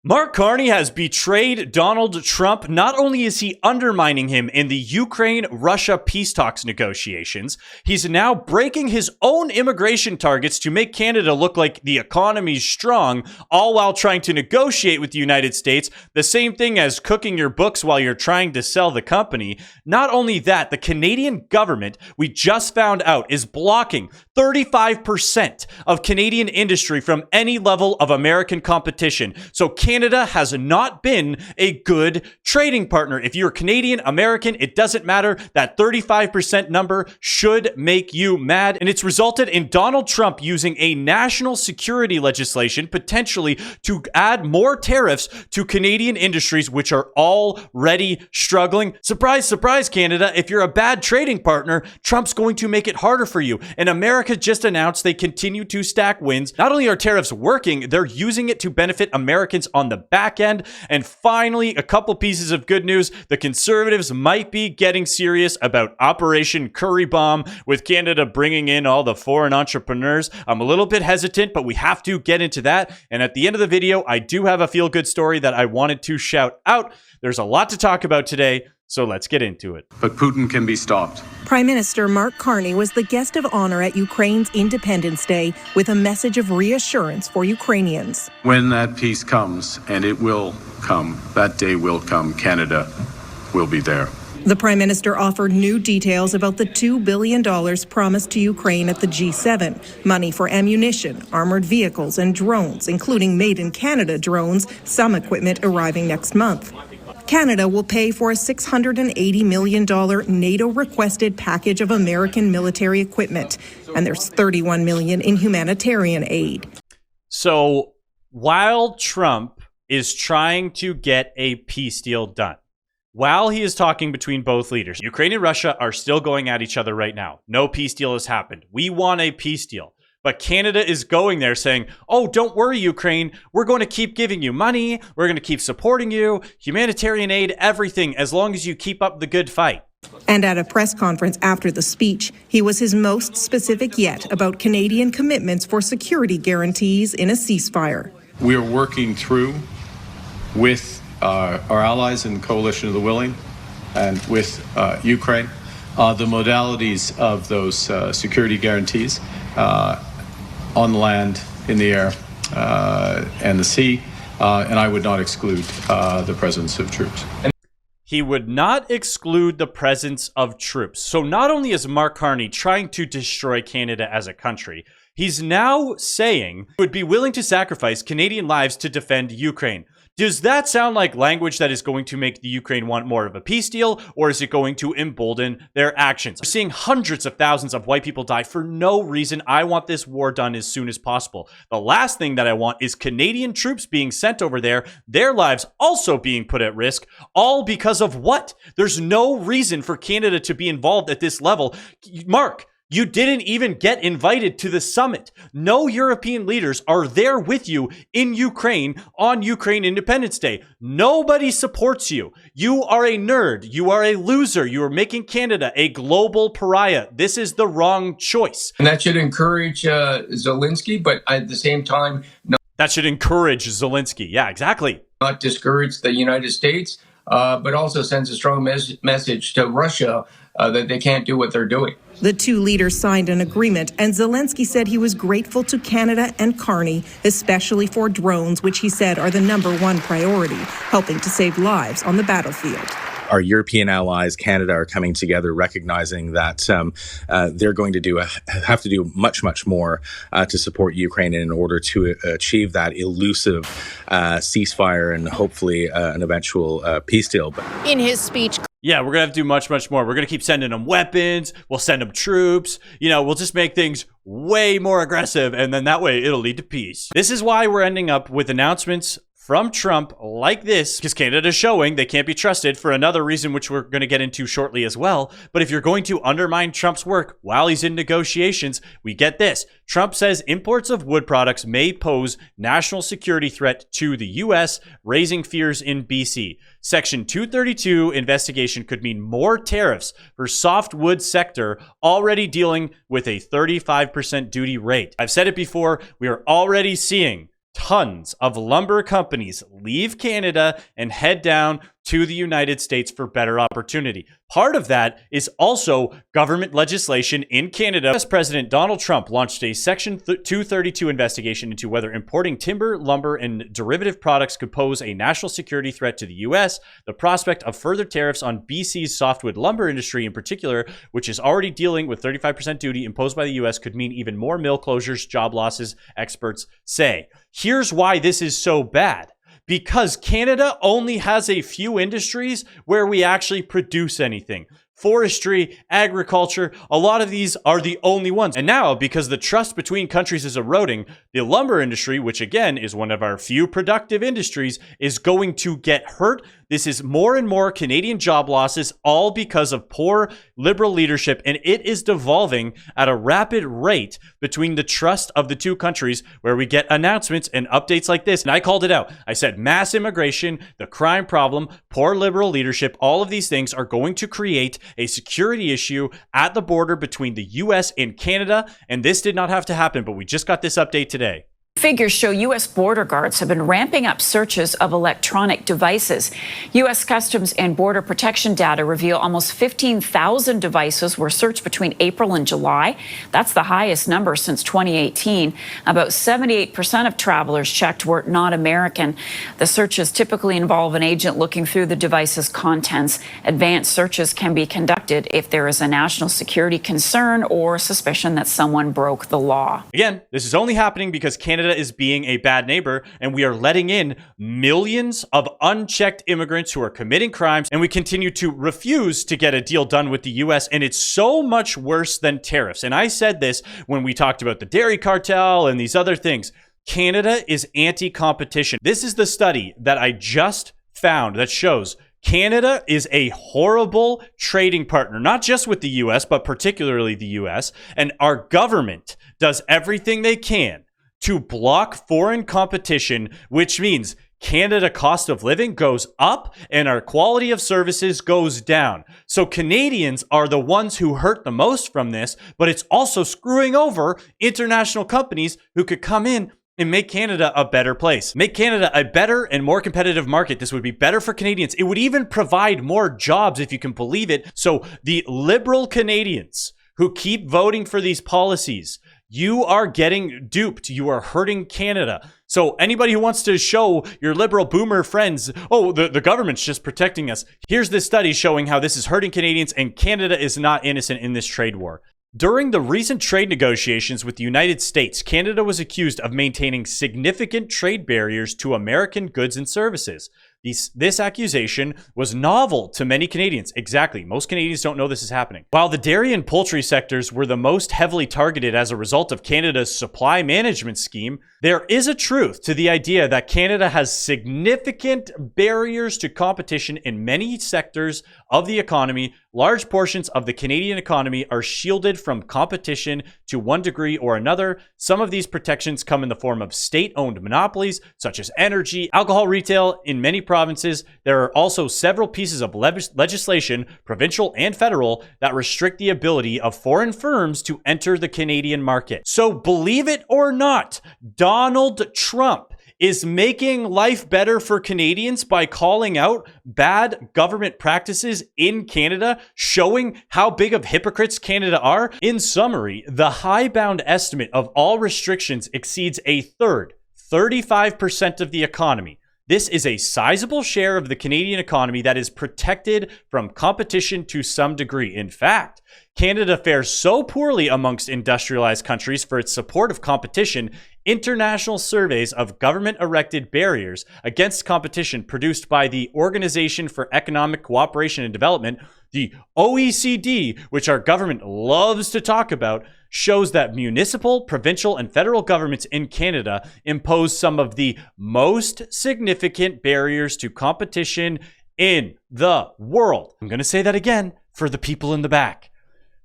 Mark Carney has betrayed Donald Trump. Not only is he undermining him in the Ukraine-Russia peace talks negotiations, he's now breaking his own immigration targets to make Canada look like the economy's strong, all while trying to negotiate with the United States, the same thing as cooking your books while you're trying to sell the company. Not only that, the Canadian government, we just found out, is blocking 35% of Canadian industry from any level of American competition. So Canada has not been a good trading partner. If you're Canadian, American, it doesn't matter. That 35% number should make you mad. And it's resulted in Donald Trump using a national security legislation potentially to add more tariffs to Canadian industries, which are already struggling. Surprise, surprise, Canada. If you're a bad trading partner, Trump's going to make it harder for you. And America just announced they continue to stack wins. Not only are tariffs working, they're using it to benefit Americans on the back end. And finally, a couple pieces of good news. The Conservatives might be getting serious about Operation Curry Bomb, with Canada bringing in all the foreign entrepreneurs. I'm a little bit hesitant, but we have to get into that. And at the end of the video, I do have a feel-good story that I wanted to shout out. There's a lot to talk about today, so let's get into it. But Putin can be stopped. Prime Minister Mark Carney was the guest of honor at Ukraine's Independence Day with a message of reassurance for Ukrainians. When that peace comes, and it will come, that day will come, Canada will be there. The Prime Minister offered new details about the $2 billion promised to Ukraine at the G7, money for ammunition, armored vehicles, and drones, including made-in-Canada drones, some equipment arriving next month. Canada will pay for a $680 million NATO-requested package of American military equipment, and there's $31 million in humanitarian aid. So while Trump is trying to get a peace deal done, while he is talking between both leaders, Ukraine and Russia are still going at each other right now. No peace deal has happened. We want a peace deal. But Canada is going there saying, oh, don't worry, Ukraine. We're going to keep giving you money. We're going to keep supporting you. Humanitarian aid, everything, as long as you keep up the good fight. And at a press conference after the speech, he was his most specific yet about Canadian commitments for security guarantees in a ceasefire. We are working through with our allies in Coalition of the Willing and with Ukraine the modalities of those security guarantees on the land, in the air, and the sea, and I would not exclude the presence of troops. He would not exclude the presence of troops. So not only is Mark Carney trying to destroy Canada as a country, he's now saying he would be willing to sacrifice Canadian lives to defend Ukraine. Does that sound like language that is going to make the Ukraine want more of a peace deal, or is it going to embolden their actions? We're seeing hundreds of thousands of white people die for no reason. I want this war done as soon as possible. The last thing that I want is Canadian troops being sent over there, their lives also being put at risk, all because of what? There's no reason for Canada to be involved at this level. Mark, you didn't even get invited to the summit. No European leaders are there with you in Ukraine on Ukraine Independence Day. Nobody supports you. You are a nerd. You are a loser. You are making Canada a global pariah. This is the wrong choice. And that should encourage Zelensky, but at the same time, that should encourage Zelensky. Yeah, exactly. Not discourage the United States, but also sends a strong message to Russia that they can't do what they're doing. The two leaders signed an agreement, and Zelensky said he was grateful to Canada and Carney, especially for drones, which he said are the #1 priority, helping to save lives on the battlefield. Our European allies, Canada, are coming together, recognizing that they're going to have to do much, much more to support Ukraine in order to achieve that elusive ceasefire and hopefully an eventual peace deal. In his speech, yeah, we're going to have to do much, much more. We're going to keep sending them weapons. We'll send them troops. You know, we'll just make things way more aggressive, and then that way it'll lead to peace. This is why we're ending up with announcements from Trump like this, because Canada is showing they can't be trusted for another reason, which we're going to get into shortly as well. But if you're going to undermine Trump's work while he's in negotiations, we get this. Trump says imports of wood products may pose national security threat to the U.S., raising fears in BC. Section 232 investigation could mean more tariffs for softwood sector already dealing with a 35% duty rate. I've said it before, we are already seeing tons of lumber companies leave Canada and head down to the United States for better opportunity. Part of that is also government legislation in Canada. US President Donald Trump launched a Section 232 investigation into whether importing timber, lumber, and derivative products could pose a national security threat to the US. The prospect of further tariffs on BC's softwood lumber industry in particular, which is already dealing with 35% duty imposed by the US, could mean even more mill closures, job losses, experts say. Here's why this is so bad. Because Canada only has a few industries where we actually produce anything. Forestry, agriculture, a lot of these are the only ones. And now, because the trust between countries is eroding, the lumber industry, which again is one of our few productive industries, is going to get hurt. This is more and more Canadian job losses, all because of poor Liberal leadership, and it is devolving at a rapid rate between the trust of the two countries, where we get announcements and updates like this. And I called it out. I said mass immigration, the crime problem, poor Liberal leadership, all of these things are going to create a security issue at the border between the US and Canada, and this did not have to happen, but we just got this update today. Figures show U.S. border guards have been ramping up searches of electronic devices. U.S. Customs and Border Protection data reveal almost 15,000 devices were searched between April and July. That's the highest number since 2018. About 78% of travelers checked were not American. The searches typically involve an agent looking through the device's contents. Advanced searches can be conducted if there is a national security concern or suspicion that someone broke the law. Again, this is only happening because Canada is being a bad neighbor, and we are letting in millions of unchecked immigrants who are committing crimes, and we continue to refuse to get a deal done with the US, and it's so much worse than tariffs. And I said this when we talked about the dairy cartel and these other things. Canada is anti-competition. This is the study that I just found that shows Canada is a horrible trading partner, not just with the US, but particularly the US, and our government does everything they can to block foreign competition, which means Canada cost of living goes up and our quality of services goes down. So Canadians are the ones who hurt the most from this, but it's also screwing over international companies who could come in and make Canada a better place. Make Canada a better and more competitive market. This would be better for Canadians. It would even provide more jobs, if you can believe it. So the Liberal Canadians who keep voting for these policies, you are getting duped. You are hurting Canada. So anybody who wants to show your liberal boomer friends, oh, the government's just protecting us. Here's this study showing how this is hurting Canadians, and Canada is not innocent in this trade war. During the recent trade negotiations with the United States, Canada was accused of maintaining significant trade barriers to American goods and services. This accusation was novel to many Canadians. Exactly. Most Canadians don't know this is happening. While the dairy and poultry sectors were the most heavily targeted as a result of Canada's supply management scheme, there is a truth to the idea that Canada has significant barriers to competition in many sectors of the economy. Large portions of the Canadian economy are shielded from competition to one degree or another. Some of these protections come in the form of state-owned monopolies, such as energy, alcohol retail. In many provinces, there are also several pieces of legislation, provincial and federal, that restrict the ability of foreign firms to enter the Canadian market. So believe it or not, Donald Trump is making life better for Canadians by calling out bad government practices in Canada, showing how big of hypocrites Canada are. In summary, the high-bound estimate of all restrictions exceeds a third, 35% of the economy. This is a sizable share of the Canadian economy that is protected from competition to some degree. In fact, Canada fares so poorly amongst industrialized countries for its support of competition, international surveys of government-erected barriers against competition produced by the Organization for Economic Cooperation and Development, the OECD, which our government loves to talk about, shows that municipal, provincial, and federal governments in Canada impose some of the most significant barriers to competition in the world. I'm going to say that again for the people in the back.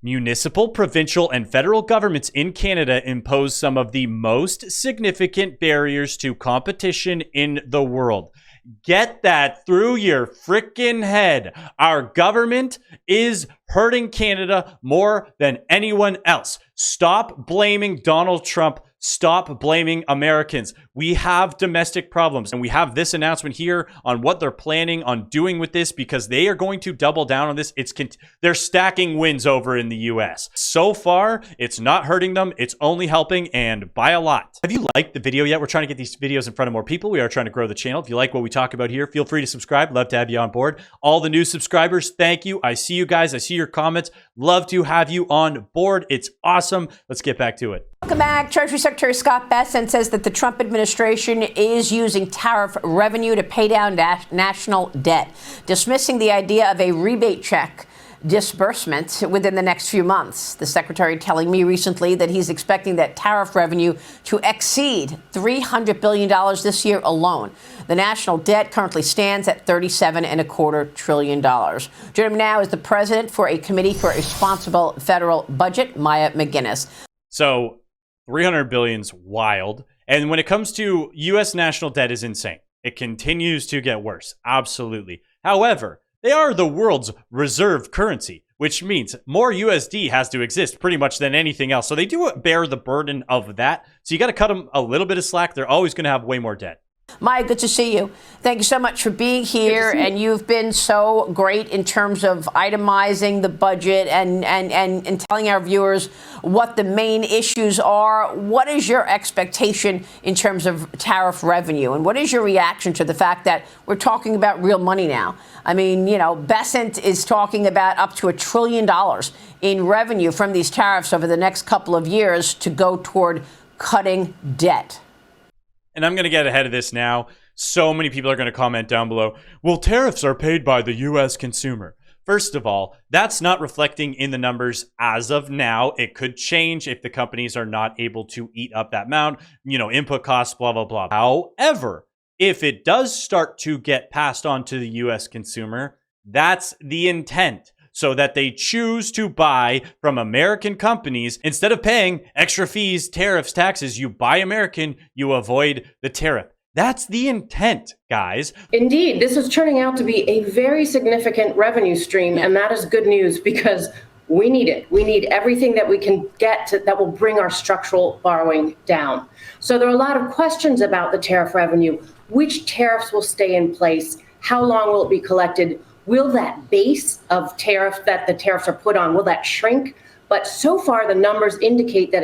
Municipal, provincial, and federal governments in Canada impose some of the most significant barriers to competition in the world. Get that through your frickin' head. Our government is hurting Canada more than anyone else. Stop blaming Donald Trump. Stop blaming Americans. We have domestic problems, and we have this announcement here on what they're planning on doing with this, because they are going to double down on this. They're stacking wins over in the US. So far, it's not hurting them. It's only helping, and by a lot. Have you liked the video yet? We're trying to get these videos in front of more people. We are trying to grow the channel. If you like what we talk about here, feel free to subscribe. Love to have you on board. All the new subscribers, thank you. I see you guys. I see your comments. Love to have you on board. It's awesome. Let's get back to it. Welcome back. Treasury Secretary Scott Bessent says that the Trump administration is using tariff revenue to pay down national debt, dismissing the idea of a rebate check disbursement within the next few months. The secretary telling me recently that he's expecting that tariff revenue to exceed $300 billion this year alone. The national debt currently stands at $37.25 trillion. Joining me now is the president for a committee for a responsible federal budget, Maya McGuinness. So 300 billion's wild. And when it comes to US national debt is insane. It continues to get worse. Absolutely. However, they are the world's reserve currency, which means more USD has to exist pretty much than anything else. So they do bear the burden of that. So you got to cut them a little bit of slack. They're always going to have way more debt. Maya, good to see you. Thank you so much for being here. And you've been so great in terms of itemizing the budget and telling our viewers what the main issues are. What is your expectation in terms of tariff revenue? And what is your reaction to the fact that we're talking about real money now? I mean, you know, Bessent is talking about up to $1 trillion in revenue from these tariffs over the next couple of years to go toward cutting debt. And I'm going to get ahead of this now. So many people are going to comment down below, well, tariffs are paid by the U.S. consumer. First of all, that's not reflecting in the numbers as of now. It could change if the companies are not able to eat up that amount, you know, input costs, blah, blah, blah. However, if it does start to get passed on to the U.S. consumer, that's the intent. So that they choose to buy from American companies instead of paying extra fees, tariffs, taxes. You buy American, you avoid the tariff. That's the intent, guys. Indeed, this is turning out to be a very significant revenue stream, and that is good news because we need it. We need everything that we can get that will bring our structural borrowing down. So there are a lot of questions about the tariff revenue. Which tariffs will stay in place? How long will it be collected? Will that base of tariff that the tariffs are put on, will that shrink? But so far, the numbers indicate that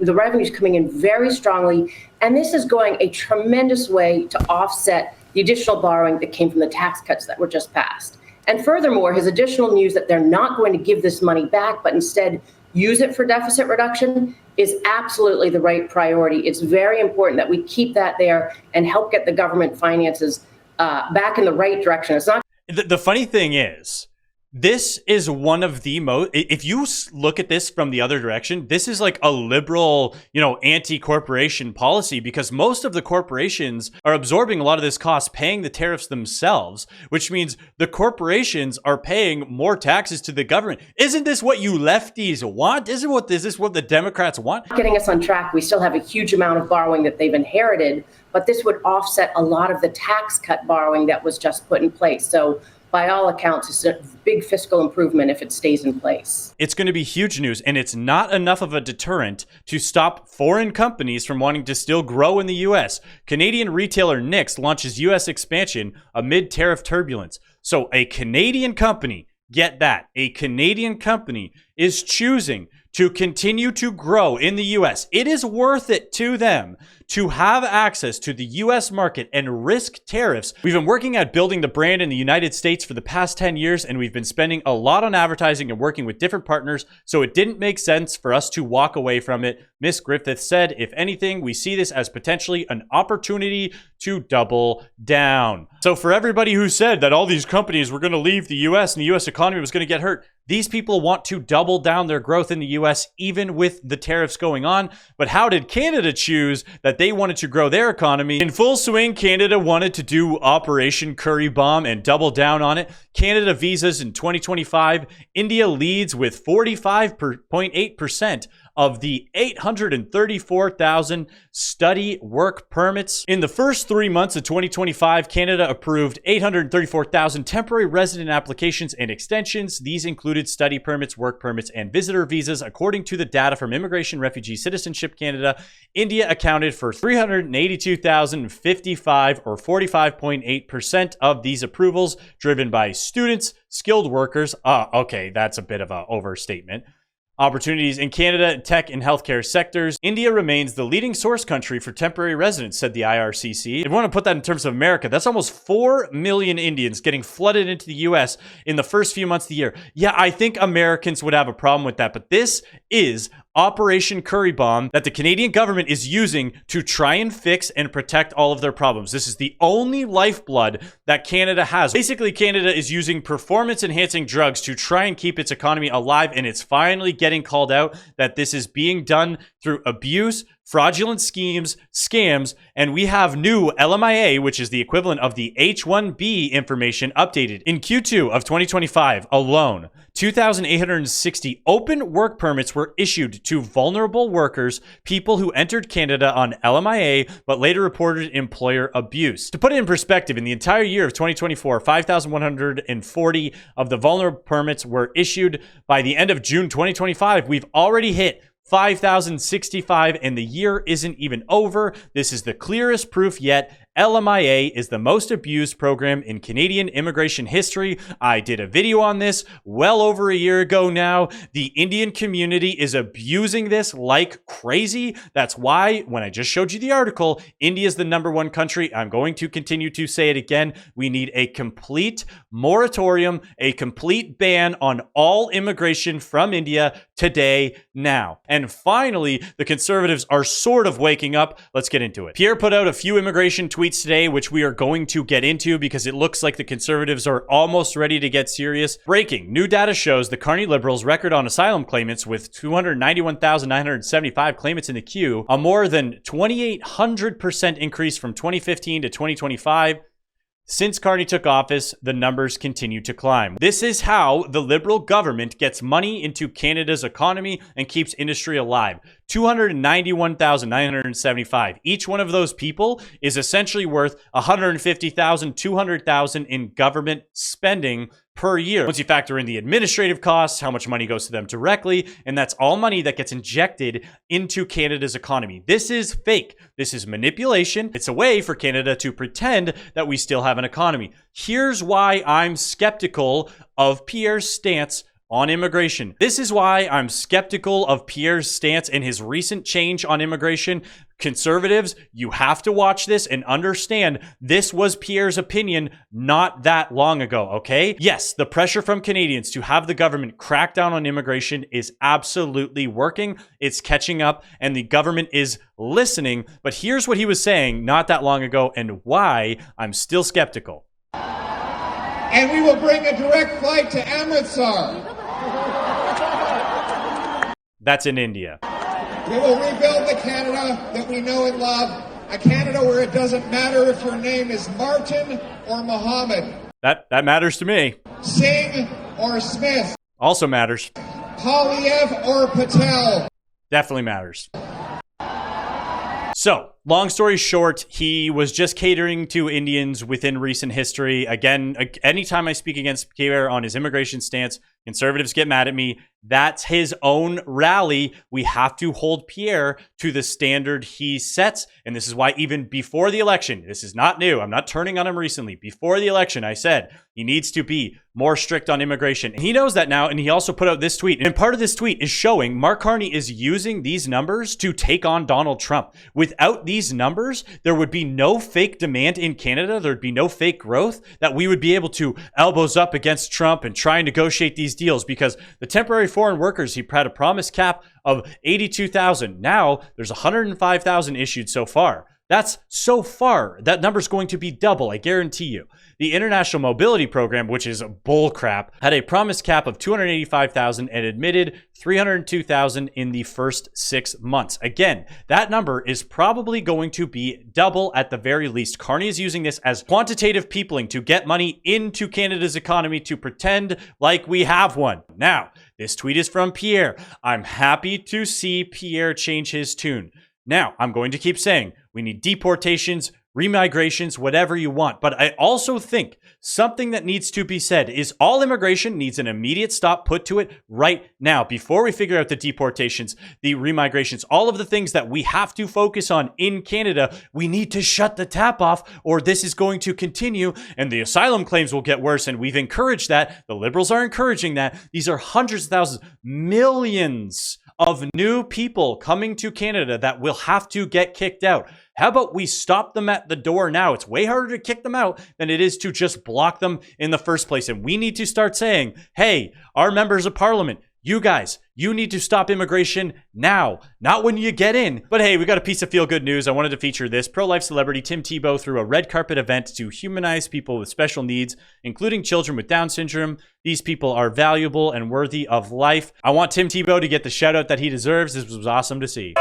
the revenue is coming in very strongly. And this is going a tremendous way to offset the additional borrowing that came from the tax cuts that were just passed. And furthermore, his additional news that they're not going to give this money back, but instead use it for deficit reduction is absolutely the right priority. It's very important that we keep that there and help get the government finances back in the right direction. It's not. The funny thing is, this is one of the most, if you look at this from the other direction, this is like a liberal, you know, anti-corporation policy, because most of the corporations are absorbing a lot of this cost, paying the tariffs themselves, which means the corporations are paying more taxes to the government. Isn't this what you lefties want? Is this what the Democrats want? Getting us on track. We still have a huge amount of borrowing that they've inherited, but this would offset a lot of the tax cut borrowing that was just put in place. So by all accounts, it's a big fiscal improvement if it stays in place. It's going to be huge news, and it's not enough of a deterrent to stop foreign companies from wanting to still grow in the U.S. Canadian retailer Nick's launches U.S. expansion amid tariff turbulence. So a Canadian company, get that, a Canadian company is choosing to continue to grow in the U.S. It is worth it to them to have access to the U.S. market and risk tariffs. We've been working at building the brand in the United States for the past 10 years, and we've been spending a lot on advertising and working with different partners, so it didn't make sense for us to walk away from it. Ms. Griffith said, if anything, we see this as potentially an opportunity to double down. So for everybody who said that all these companies were going to leave the U.S. and the U.S. economy was going to get hurt, these people want to double down their growth in the U.S. even with the tariffs going on. But how did Canada choose that they wanted to grow their economy? In full swing, Canada wanted to do Operation Curry Bomb and double down on it. Canada visas in 2025. India leads with 45.8% of the 834,000 study work permits. In the first 3 months of 2025, Canada approved 834,000 temporary resident applications and extensions. These included study permits, work permits, and visitor visas. According to the data from Immigration, Refugee, Citizenship Canada, India accounted for 382,055 or 45.8% of these approvals, driven by students, skilled workers. Okay, that's a bit of an overstatement. Opportunities in Canada, tech and healthcare sectors. India remains the leading source country for temporary residents, said the IRCC. If you want to put that in terms of America, that's almost 4 million Indians getting flooded into the US in the first few months of the year. Yeah, I think Americans would have a problem with that, but this is Operation Curry Bomb that the Canadian government is using to try and fix and protect all of their problems. This is the only lifeblood that Canada has. Basically, Canada is using performance-enhancing drugs to try and keep its economy alive, and it's finally getting called out that this is being done through abuse, fraudulent schemes, scams, and we have new LMIA, which is the equivalent of the H-1B information, updated. In Q2 of 2025 alone, 2,860 open work permits were issued to vulnerable workers, people who entered Canada on LMIA but later reported employer abuse. To put it in perspective, in the entire year of 2024, 5,140 of the vulnerable permits were issued. By the end of June 2025, we've already hit 5,065, and the year isn't even over. This is the clearest proof yet. LMIA is the most abused program in Canadian immigration history. I did a video on this well over a year ago now. The Indian community is abusing this like crazy. That's why when I just showed you the article, India is the #1 country. I'm going to continue to say it again. We need a complete moratorium, a complete ban on all immigration from India today, now. And finally, the Conservatives are sort of waking up. Let's get into it. Pierre put out a few immigration tweets today, which we are going to get into because it looks like the Conservatives are almost ready to get serious. Breaking. New data shows the Carney Liberals' record on asylum claimants with 291,975 claimants in the queue, a more than 2,800% increase from 2015 to 2025. Since Carney took office, the numbers continue to climb. This is how the Liberal government gets money into Canada's economy and keeps industry alive. 291,975. Each one of those people is essentially worth 150,000, 200,000 in government spending per year. Once you factor in the administrative costs, how much money goes to them directly, and that's all money that gets injected into Canada's economy. This is fake. This is manipulation. It's a way for Canada to pretend that we still have an economy. Here's why I'm skeptical of Pierre's stance on immigration. This is why I'm skeptical of Pierre's stance and his recent change on immigration. Conservatives, you have to watch this and understand this was Pierre's opinion not that long ago, okay? Yes, the pressure from Canadians to have the government crack down on immigration is absolutely working. It's catching up and the government is listening. But here's what he was saying not that long ago and why I'm still skeptical. And we will bring a direct flight to Amritsar. That's in India. We will rebuild the Canada that we know and love, a Canada where it doesn't matter if your name is Martin or Mohammed. That matters to me. Singh or Smith. Also matters. Polyev or Patel. Definitely matters. So, long story short, he was just catering to Indians within recent history. Again, anytime I speak against Pierre on his immigration stance, Conservatives get mad at me. That's his own rally. We have to hold Pierre to the standard he sets. And this is why even before the election, this is not new. I'm not turning on him recently. Before the election, I said he needs to be more strict on immigration. And he knows that now. And he also put out this tweet. And part of this tweet is showing Mark Carney is using these numbers to take on Donald Trump. Without these numbers, there would be no fake demand in Canada. There'd be no fake growth that we would be able to elbows up against Trump and try and negotiate these deals, because the temporary foreign workers, he had a promised cap of 82,000. Now there's 105,000 issued so far. That's so far. That number's going to be double, I guarantee you. The International Mobility Program, which is bullcrap, had a promised cap of 285,000 and admitted 302,000 in the first 6 months. Again, that number is probably going to be double at the very least. Carney is using this as quantitative peopling to get money into Canada's economy to pretend like we have one. Now, this tweet is from Pierre. I'm happy to see Pierre change his tune. Now, I'm going to keep saying we need deportations, remigrations, whatever you want. But I also think something that needs to be said is all immigration needs an immediate stop put to it right now before we figure out the deportations, the remigrations, all of the things that we have to focus on in Canada. We need to shut the tap off or this is going to continue and the asylum claims will get worse. And we've encouraged that. The Liberals are encouraging that. These are hundreds of thousands, millions of new people coming to Canada that will have to get kicked out. How about we stop them at the door now? It's way harder to kick them out than it is to just block them in the first place. And we need to start saying, hey, our members of parliament, you guys, you need to stop immigration now, not when you get in. But hey, we got a piece of feel-good news. I wanted to feature this. Pro-life celebrity Tim Tebow threw a red carpet event to humanize people with special needs, including children with Down syndrome. These people are valuable and worthy of life. I want Tim Tebow to get the shout out that he deserves. This was awesome to see.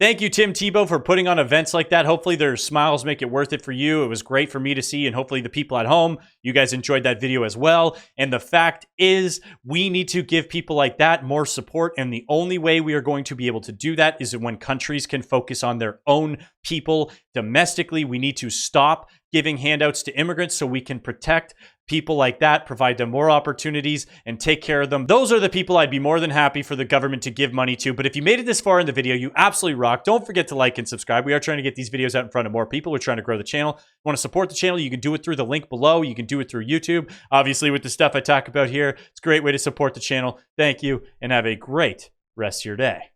Thank you, Tim Tebow, for putting on events like that. Hopefully their smiles make it worth it for you. It was great for me to see, and hopefully the people at home, you guys enjoyed that video as well. And the fact is, we need to give people like that more support, and the only way we are going to be able to do that is when countries can focus on their own people domestically. We need to stop giving handouts to immigrants so we can protect people like that, provide them more opportunities, and take care of them. Those are the people I'd be more than happy for the government to give money to. But if you made it this far in the video, you absolutely rock. Don't forget to like and subscribe. We are trying to get these videos out in front of more people. We're trying to grow the channel. If you want to support the channel, you can do it through the link below. You can do it through YouTube. Obviously, with the stuff I talk about here, it's a great way to support the channel. Thank you, and have a great rest of your day.